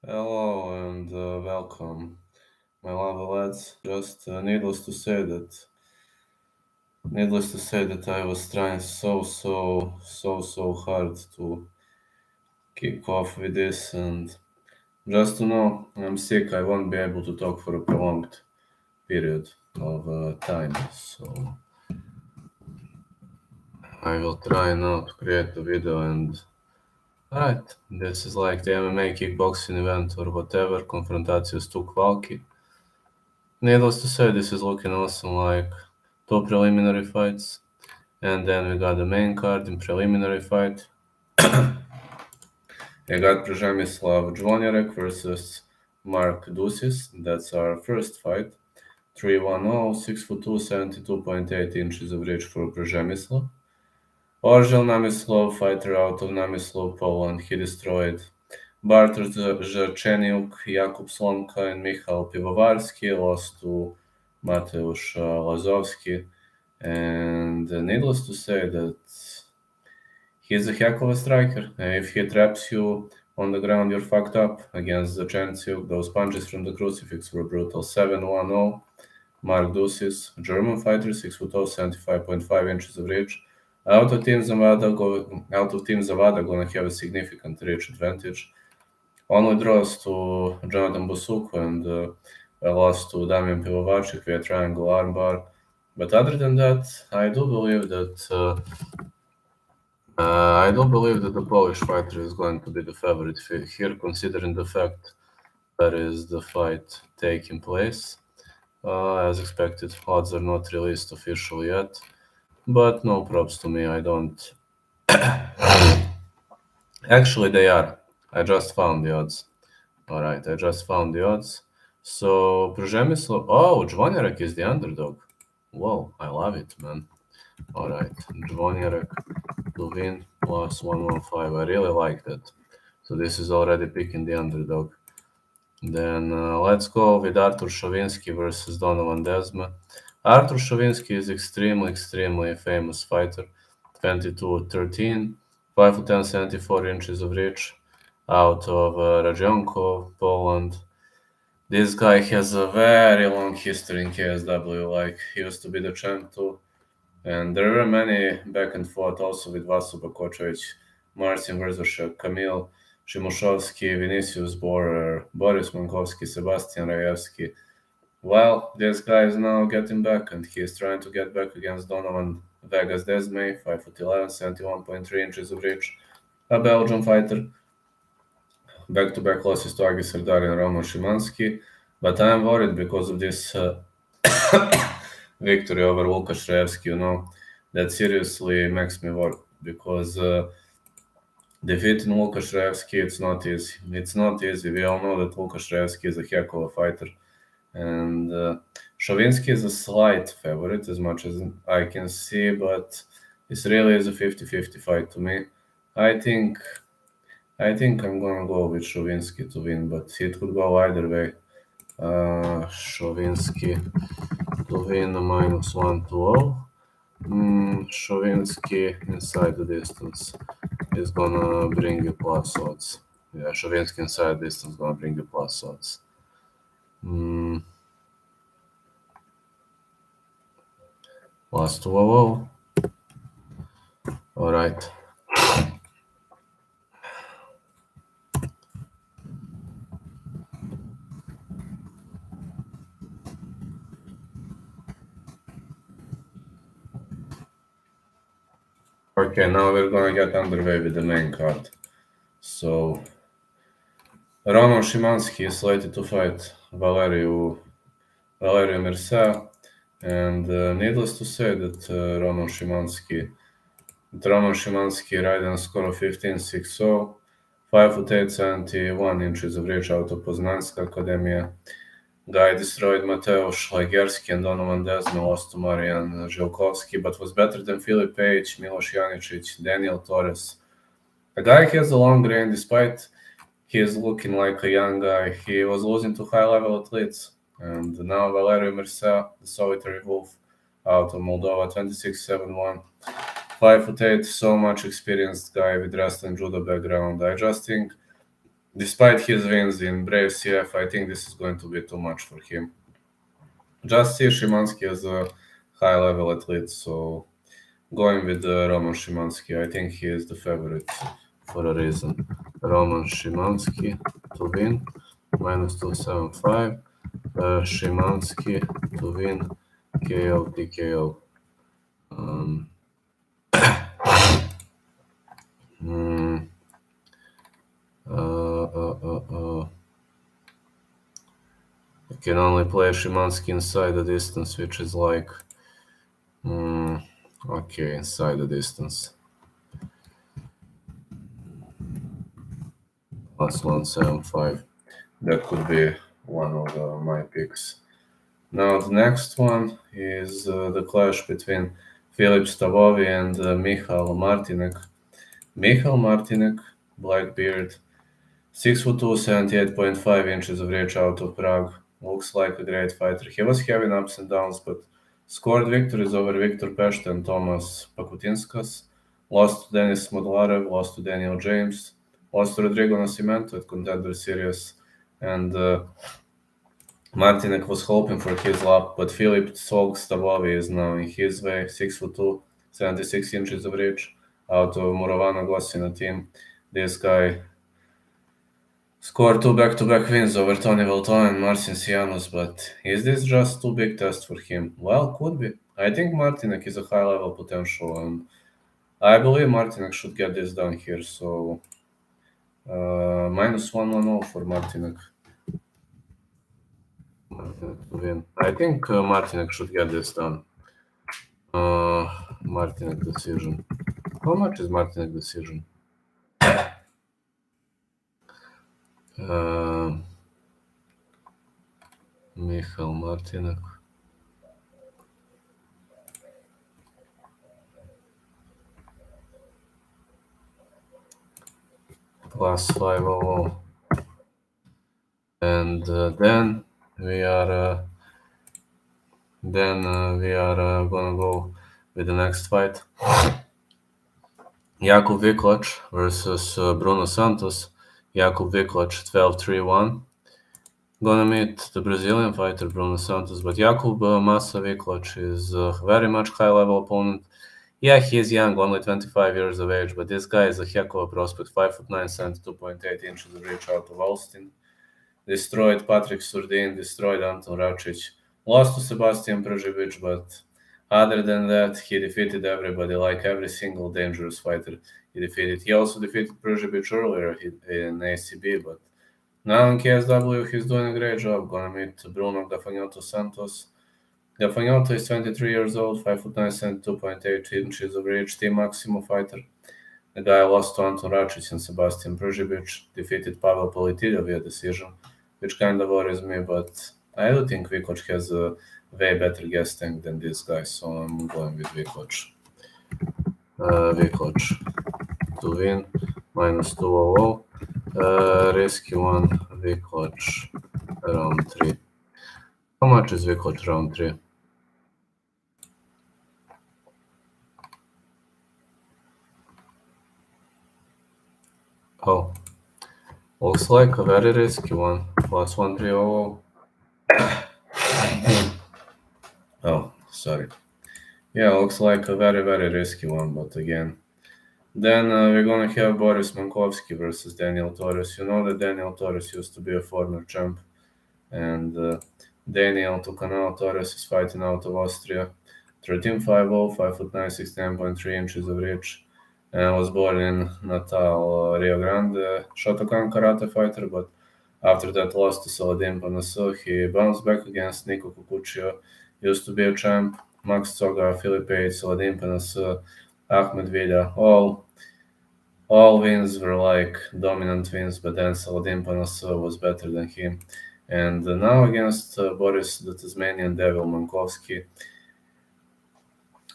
Hello and welcome, my lovely lads. Just needless to say that I was trying so hard to kick off with this, and just to know, I'm sick. I won't be able to talk for a prolonged period of time. So I will try now to create a video and. Alright, this is like the MMA kickboxing event or whatever, Konfrontacijos tuk Valki. Needless to say, this is looking awesome, like two preliminary fights, and then we got the main card in preliminary fight. We got Przemyslav Dvonjarek versus Mark Dusis. That's our first fight. 3-1-0, 6'2", 72.8 inches of reach for Przemyslav. Orzel Namislov, fighter out of Namislov, Poland. He destroyed Bartosz Żerczeniuk, Jakub Slomka, and Mikhail Pivovarsky. Lost to Mateusz Lazowski. And needless to say that he's a heck of a striker. If he traps you on the ground, you're fucked up. Against Zerczeniuk, those punches from the crucifix were brutal. 7-1-0. Mark Dusis, German fighter, 6'0", 75.5 inches of reach. Out of Team Zavada gonna have a significant reach advantage. Only draws to Jonathan Bosuku and a loss to Damian Pivovarczyk via triangle armbar. But other than that, I do believe that the Polish fighter is going to be the favorite here, considering the fact that is the fight taking place. As expected, odds are not released officially yet, but no props to me. I don't. Actually, they are. I just found the odds. Alright, I just found the odds. So, Przemyslav. Oh, Dvonjarek is the underdog. Whoa, I love it, man. Alright, Dvonjarek to win plus 115. I really like that. So, this is already picking the underdog. Then let's go with Artur Schwensky versus Donovan Desmond. Artur Schwensky is extremely famous fighter. 22-13, 5'10", 74 inches of reach, out of Rajewsky, Poland. This guy has a very long history in KSW, like he used to be the champ too. And there were many back and forth also with Vasu Bakočević, Marcin Vrzošek, Kamil Šimušovski, Vinicius Borer, Boris Mankowski, Sebastian Rayevsky. Well, this guy is now getting back, and he is trying to get back against Donovan Vegas Desmond, 5'11", 71.3 inches of reach, a Belgian fighter. Back-to-back losses to Agi Serdar and Roman Szymanski, but I am worried because of this victory over Łukasz Rayevsky, that seriously makes me worry, because defeating Łukasz Rayevsky, it's not easy. It's not easy. We all know that Łukasz Rayevsky is a heck of a fighter. And Schwensky is a slight favorite, as much as I can see, but this really is a 50-50 fight to me. I think I'm gonna go with Schwensky to win, but it could go either way. Schwensky to win -120. Schwensky inside the distance is gonna bring you plus odds. Yeah, Schwensky inside the distance is gonna bring you plus odds. Plus 200. All right. Okay, now we're gonna get underway with the main card. So, Roman Szymanski is slated to fight Valerio Mircea, and needless to say that Roman Szymanski riding a score of 15-6-0, 5'8", 71 inches of reach out of Poznanska Academia. Guy destroyed Mateusz Lagerski and Donovan Desmond, lost to Marian Ziolkowski, but was better than Filip Page, Miloš Janicic, Daniel Torres. The guy has a long reign, despite he is looking like a young guy. He was losing to high-level athletes. And now Valerio Mircea, the solitary wolf, out of Moldova, 26-7-1. 5'8", so much experienced guy with wrestling judo background. I just think Despite his wins in Brave CF, I think this is going to be too much for him. Just see Szymanski as a high-level athlete, so going with Roman Szymanski. I think he is the favorite for a reason. Roman Szymanski to win, minus 275. Szymanski to win, KO, TKO. You can only play Szymanski inside the distance, which is like... okay, inside the distance. Plus 175. That could be one of my picks. Now the next one is the clash between Filip Stavavi and Mikhail Martinek. Mikhail Martinek, Blackbeard, 6'2", 78.5 inches of reach out of Prague. Looks like a great fighter. He was having ups and downs, but scored victories over Viktor Pešta and Tomas Pakutinskas. Lost to Denis Modlarev, lost to Daniel James, lost to Rodrigo Nascimento at Contender Series, and Martinek was hoping for his luck, but Filip Stavavi is now in his way, 6'2", 76 inches of reach, out of Muravana Gosina team. This guy scored 2 back-to-back wins over Tony Velton and Marcin Sianos, but is this just too big test for him? Well, could be. I think Martinek is a high-level potential, and I believe Martinek should get this done here, so minus 110 for Martinek. Win. I think Martinek should get this done. Martinek decision. How much is Martinek decision? Mikhail Martinek. Plus 500. And then we are gonna go with the next fight. Jakub Viklac versus Bruno Santos. Jakub Viklac 12-3-1. Gonna meet the Brazilian fighter Bruno Santos, but Jakub Massa Viklac is a very much high-level opponent. Yeah, he is young, only 25 years of age, but this guy is a heck of a prospect. 5'9", 72.8 inches of reach out of Austin. Destroyed Patrick Surdin, destroyed Anton Racic, lost to Sebastian Przevic, but other than that, he defeated everybody, like every single dangerous fighter he defeated. He also defeated Przevic earlier in ACB, but now in KSW, he's doing a great job. Gonna meet Bruno Gafanhoto Santos. Gafanhoto is 23 years old, 5'9", 72.8 inches of reach, Team Maximo fighter. The guy lost to Anton Racic and Sebastian Przevic, defeated Pavel Politillo via decision, which kind of worries me, but I do think Viklac has a way better gas tank than this guy, so I'm going with Viklac. Viklac to win, minus 200. Risky one, Viklac round 3. How much is Viklac round 3? Oh, looks like a very risky one, plus 1300. Oh, sorry. Yeah, looks like a very, very risky one, but again. Then we're gonna have Boris Mankowski versus Daniel Torres. You know that Daniel Torres used to be a former champ, and Daniel Tucanel Torres is fighting out of Austria. 13-5-0, 5'9", 69.3 inches of reach, and was born in Natal, Rio Grande. Shotokan karate fighter, but after that lost to Saladin Panasu. He bounced back against Nico Cucuccio, used to be a champ. Max Tsoga, Philippe Yates, Saladin Panasu, Ahmed Vida, all wins were like dominant wins, but then Saladin Panasu was better than him. And now against Boris the Tasmanian Devil Mankowski,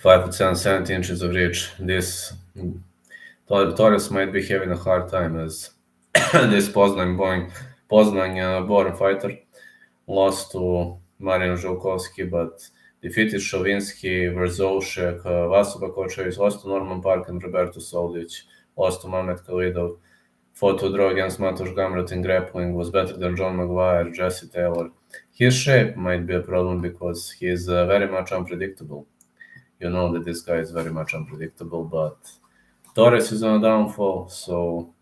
5'10", 70 inches of reach. This Torres might be having a hard time as this Poznan born fighter lost to Marian Jokowski, but defeated Šovinski, Verzoušek, Vaso Bakočević, lost to Norman Park and Roberto Soldić, lost to Mamet Khalidov. fought to draw against Mateusz Gamrot in grappling, was better than John Maguire, Jesse Taylor. His shape might be a problem because he is very much unpredictable. You know that this guy is very much unpredictable, but Torres is on a downfall, so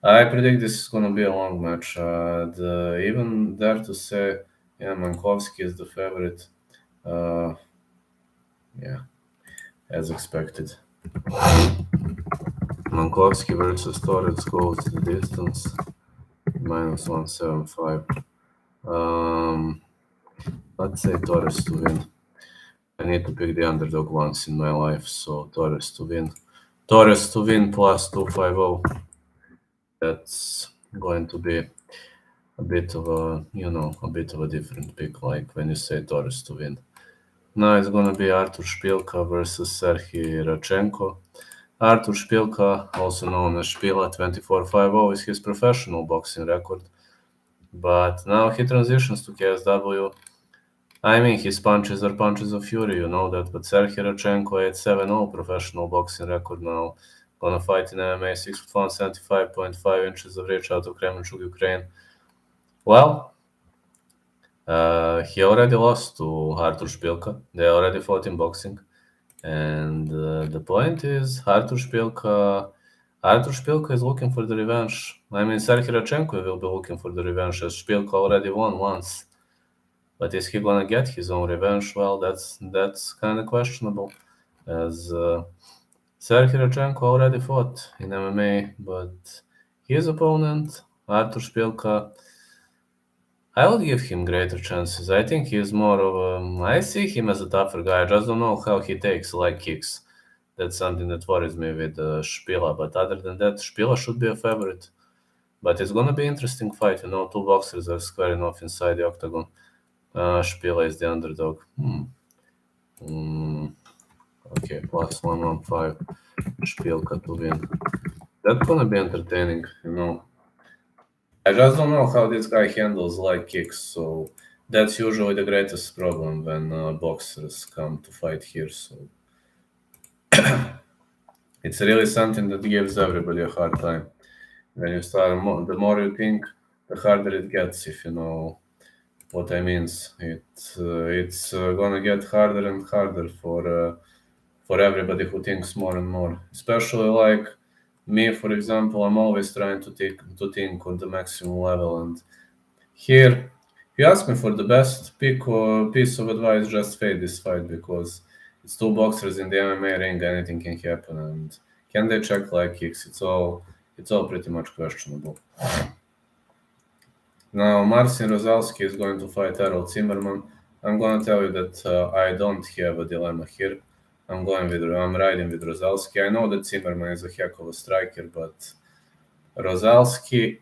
I predict this is going to be a long match. Even dare to say, yeah, Mankowski is the favorite. Yeah, as expected. Mankowski versus Torres goes the distance, minus 175. Let's say Torres to win. I need to pick the underdog once in my life, so Torres to win. Torres to win plus 250. That's going to be a bit of a different pick, like when you say Torres to win. Now it's going to be Artur Špilka versus Serhij Radchenko. Artur Špilka, also known as Špila 2450, is his professional boxing record. But now he transitions to KSW. I mean, his punches are punches of fury, you know that. But Serhij Radchenko 870 professional boxing record now. Gonna fight in MMA, 6'1", 75.5 inches of reach out of Kremenchuk, Ukraine. Well, he already lost to Artur Špilka. They already fought in boxing. And the point is, Artur Špilka is looking for the revenge. I mean, Serhij Radchenko will be looking for the revenge, as Špilka already won once. But is he gonna get his own revenge? Well, that's kind of questionable, as Serhij Radchenko already fought in MMA, but his opponent, Artur Špilka, I would give him greater chances. I think he's more of I see him as a tougher guy. I just don't know how he takes leg kicks. That's something that worries me with Špila. But other than that, Špila should be a favorite. But it's gonna be an interesting fight. You know, two boxers are squaring off inside the octagon. Špila is the underdog. Okay, plus 115. Špilka to win. That's gonna be entertaining, you know. I just don't know how this guy handles leg kicks, so that's usually the greatest problem when boxers come to fight here. So it's really something that gives everybody a hard time. When you start, the more you think, the harder it gets, if you know what I mean. It's gonna get harder and harder for everybody who thinks more and more. Especially like me, for example, I'm always trying to think on the maximum level. And here, if you ask me for the best pick or piece of advice, just fade this fight, because it's two boxers in the MMA ring, anything can happen. And can they check leg kicks? It's all pretty much questionable. Now, Marcin Ruszelski is going to fight Errol Zimmerman. I'm going to tell you that I don't have a dilemma here. I'm riding with Ruszelski. I know that Zimmerman is a heck of a striker, but Ruszelski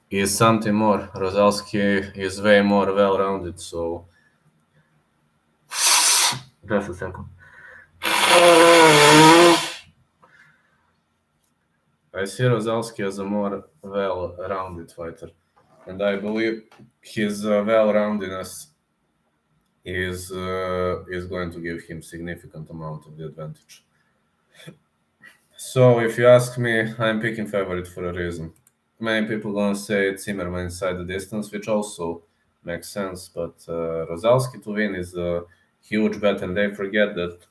is something more. Ruszelski is way more well-rounded, so just a second. I see Ruszelski as a more well-rounded fighter, and I believe his well-roundedness is going to give him significant amount of the advantage. So if you ask me, I'm picking favorite for a reason. Many people gonna say Zimmerman inside the distance, which also makes sense, but Ruszelski to win is a huge bet, and they forget that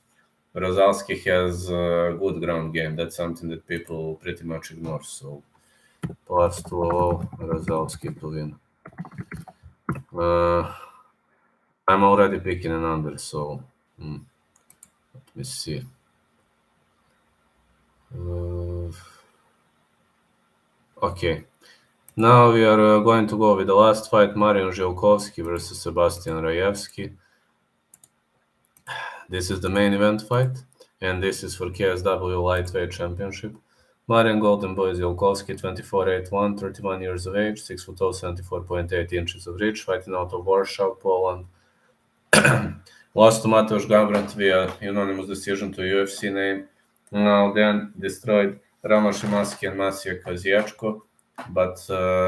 Ruszelski has a good ground game. That's something that people pretty much ignore. So plus 2-0, Ruszelski to win. I'm already picking an under, so let me see. Okay, now we are going to go with the last fight, Marian Ziolkowski versus Sebastian Rayevsky. This is the main event fight, and this is for KSW Lightweight Championship. Marian Golden Boy Ziolkowski, 24'8'1", 31 years of age, 6'0", 74.8 inches of reach, fighting out of Warsaw, Poland. Lost to Mateusz Gamrot via unanimous decision to UFC name. Now then destroyed Rama Szymański and Maciej Kazieczko, but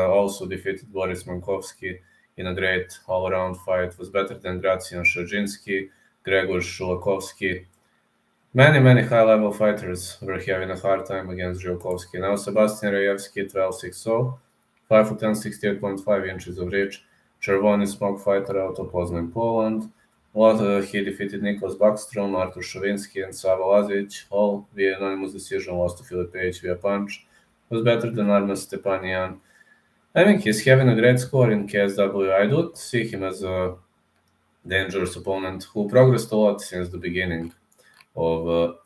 also defeated Boris Mankowski in a great all-around fight. Was better than Gracjan Szarzyński, Grzegorz Szulakowski. Many high-level fighters were having a hard time against Jokowski. Now Sebastian Rayevsky, 12'6", 5'10", 68.5 inches of reach. Czerwony smoke fighter out of Poznan, Poland. He defeated Nicholas Backstrom, Artur Schwensky, and Sava Lazic, all via unanimous decision, lost to Filip Page via punch. Was better than Armen Stepanian. I think he's having a great score in KSW. I do see him as a dangerous opponent who progressed a lot since the beginning of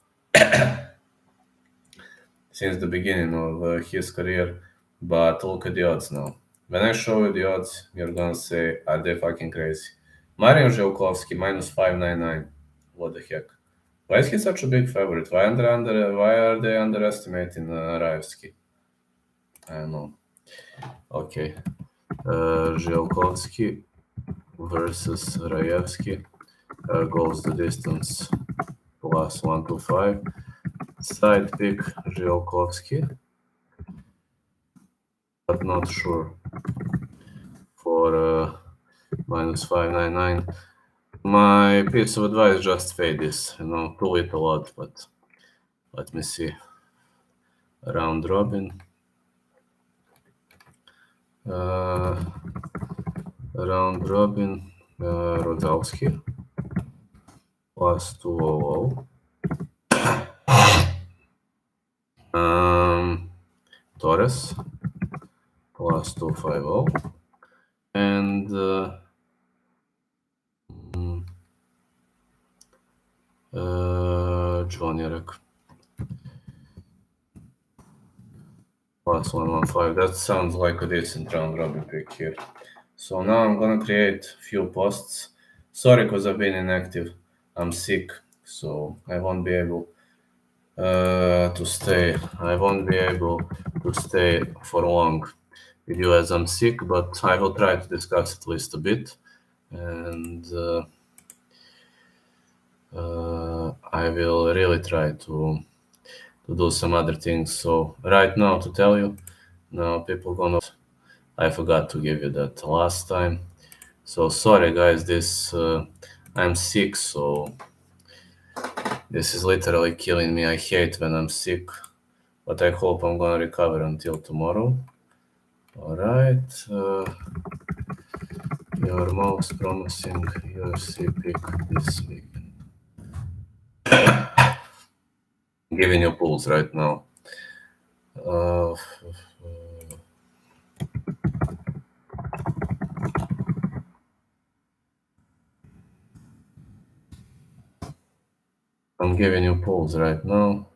his career. But look at the odds now. When I show you the odds, you're gonna say, are they fucking crazy? Marian Ziolkowski, minus 599. What the heck? Why is he such a big favorite? Why are they underestimating Rayevsky? I don't know. Okay. Ziolkowski versus Rayevsky goes the distance plus 125. Side pick Ziolkowski, but not sure for minus 599. My piece of advice: just fade this. Pull it a lot, but let me see. Round robin. Round robin. Ruszelski plus 200. Torres plus 250. And Jvonjarek plus 115. That sounds like a decent round robin pick here. So now I'm gonna create a few posts. Sorry, because I've been inactive. I'm sick, so I won't be able to stay. I won't be able to stay for long with you as I'm sick, but I will try to discuss at least a bit, and I will really try to do some other things. So right now, to tell you, now people gonna. I forgot to give you that last time. So sorry, guys. I'm sick, so this is literally killing me. I hate when I'm sick, but I hope I'm gonna recover until tomorrow. All right. Your most promising UFC pick this week. I'm giving you pulls right now. I'm giving you pulls right now.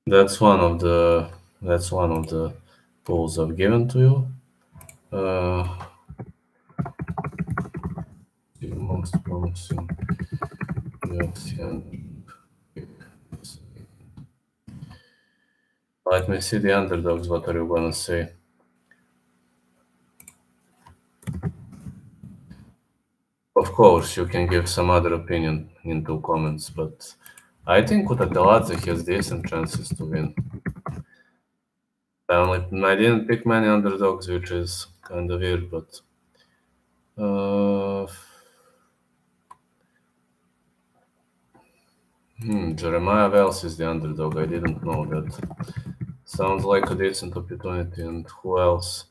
That's one of the pulls I've given to you. The most promising UFC. Let me see the underdogs. What are you gonna say? Of course, you can give some other opinion into comments, but I think Utateladze has decent chances to win. I didn't pick many underdogs, which is kind of weird, but Jeremiah Wells is the underdog. I didn't know that. Sounds like a decent opportunity. And who else?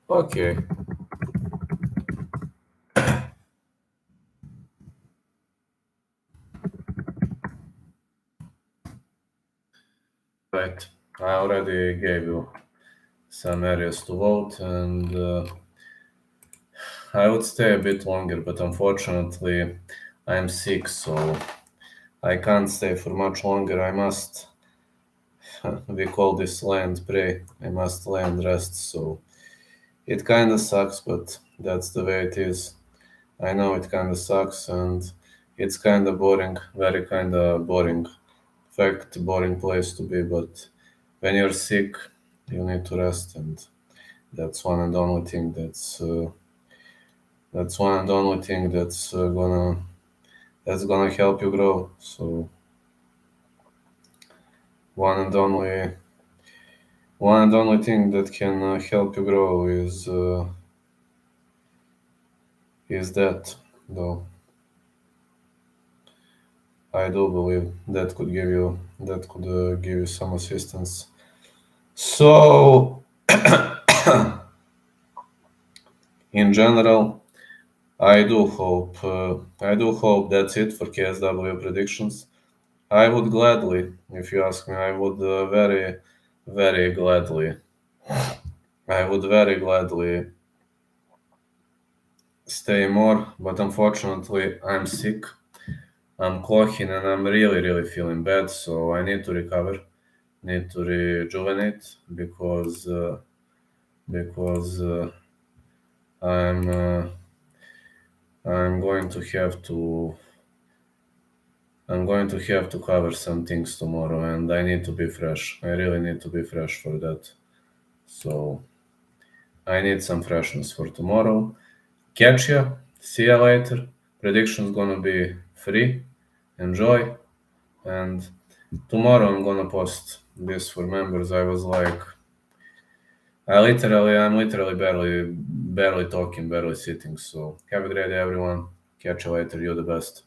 Okay. Right. I already gave you some areas to vote, and I would stay a bit longer, but unfortunately, I'm sick, so I can't stay for much longer. I must. We call this lay and pray. I must lay and rest, so it kind of sucks, but that's the way it is. I know it kind of sucks, and it's kind of boring, very kind of boring. In fact, boring place to be, but when you're sick, you need to rest, and that's one and only thing that's one and only thing that's gonna help you grow. So one and only thing that can help you grow is that, though. I do believe that could give you some assistance. So in general, I do hope that's it for KSW predictions. I would gladly, if you ask me, I would very gladly, I would very gladly stay more, but unfortunately, I'm sick. I'm coughing and I'm really feeling bad, so I need to recover, need to rejuvenate because I'm uh, I'm going to have to cover some things tomorrow, and I need to be fresh. I really need to be fresh for that. So I need some freshness for tomorrow. Catch ya. See ya later. Prediction's gonna be free. Enjoy. And tomorrow I'm gonna post this for members. I'm literally barely talking, barely sitting. So have a great day, everyone. Catch you later. You're the best.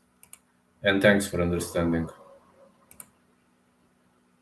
And thanks for understanding.